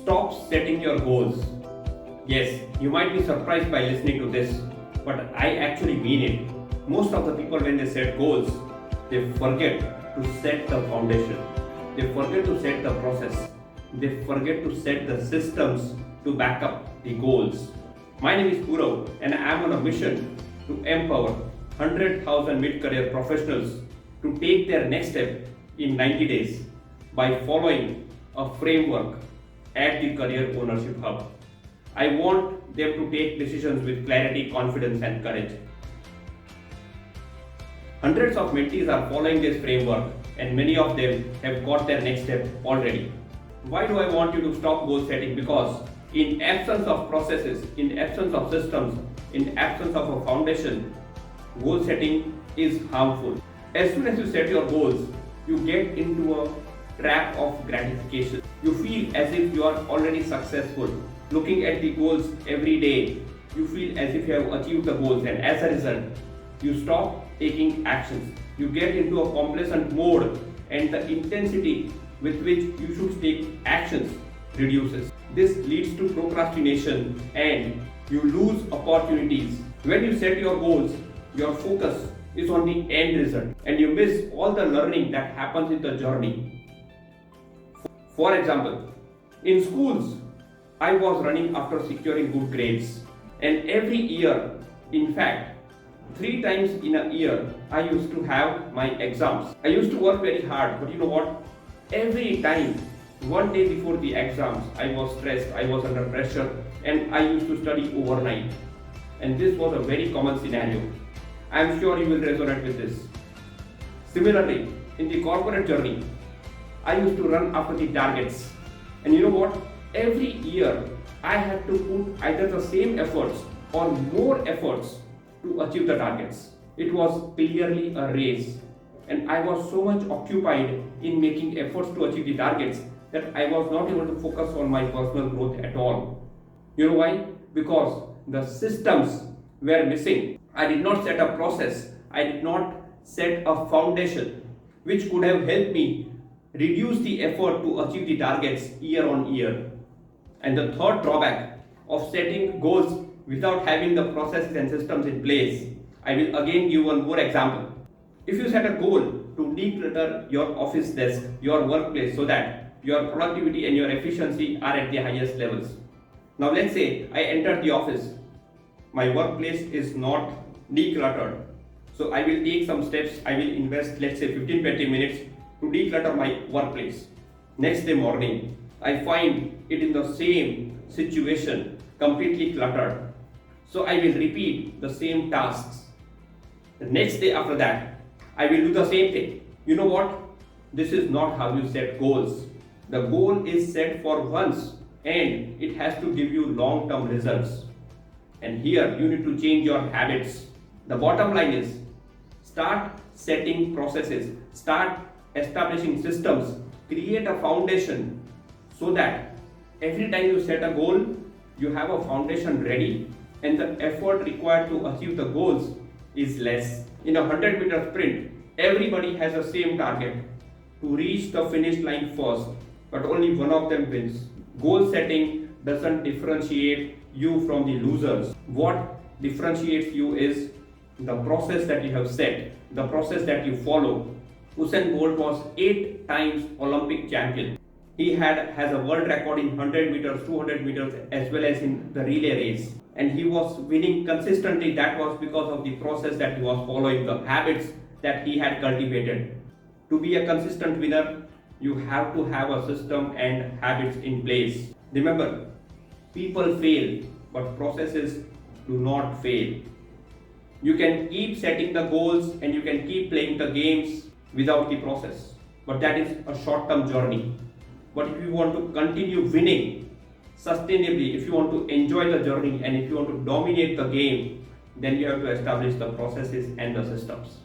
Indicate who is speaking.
Speaker 1: Stop setting your goals. Yes, you might be surprised by listening to this, but I actually mean it. Most of the people, when they set goals, they forget to set the foundation. They forget to set the process. They forget to set the systems to back up the goals. My name is Purav, and I am on a mission to empower 100,000 mid-career professionals to take their next step in 90 days by following a framework at the Career Ownership Hub. I want them to take decisions with clarity, confidence, and courage. Hundreds of mentees are following this framework, and many of them have got their next step already. Why do I want you to stop goal setting? Because in absence of processes, in absence of systems, in absence of a foundation, goal setting is harmful. As soon as you set your goals, you get into a trap of gratification. You feel as if you are already successful. Looking at the goals every day, you feel as if you have achieved the goals, and as a result, you stop taking actions. You get into a complacent mode, and the intensity with which you should take actions reduces. This leads to procrastination and you lose opportunities. When you set your goals, your focus is on the end result and you miss all the learning that happens in the journey. For example, in schools, I was running after securing good grades, and every year, in fact, 3 times in a year, I used to have my exams. I used to work very hard, but you know what? Every time, one day before the exams, I was stressed, I was under pressure, and I used to study overnight. And this was a very common scenario. I am sure you will resonate with this. Similarly, in the corporate journey, I used to run after the targets. And you know what? Every year, I had to put either the same efforts or more efforts to achieve the targets. It was clearly a race. And I was so much occupied in making efforts to achieve the targets that I was not able to focus on my personal growth at all. You know why? Because the systems were missing. I did not set a process. I did not set a foundation which could have helped me reduce the effort to achieve the targets year on year. And the third drawback of setting goals without having the processes and systems in place, I will again give one more example. If you set a goal to declutter your office desk, your workplace, so that your productivity and your efficiency are at the highest levels. Now let's say I entered the office. My workplace is not decluttered. So I will take some steps. I will invest, let's say 15-20 minutes to declutter my workplace. Next day morning, I find it in the same situation, completely cluttered. So I will repeat the same tasks. The next day after that, I will do the same thing. You know what? This is not how you set goals. The goal is set for once and it has to give you long-term results. And here you need to change your habits. The bottom line is start setting processes, start establishing systems, create a foundation so that every time you set a goal, you have a foundation ready and the effort required to achieve the goals is less. In a 100-meter sprint, everybody has the same target to reach the finish line first, but only one of them wins. Goal setting doesn't differentiate you from the losers. What differentiates you is the process that you have set, the process that you follow. Usain Bolt was 8 times Olympic champion. He has a world record in 100 meters, 200 meters, as well as in the relay race. And he was winning consistently. That was because of the process that he was following, the habits that he had cultivated. To be a consistent winner, you have to have a system and habits in place. Remember, people fail, but processes do not fail. You can keep setting the goals and you can keep playing the games without the process, but that is a short-term journey. But if you want to continue winning sustainably, if you want to enjoy the journey and if you want to dominate the game, then you have to establish the processes and the systems.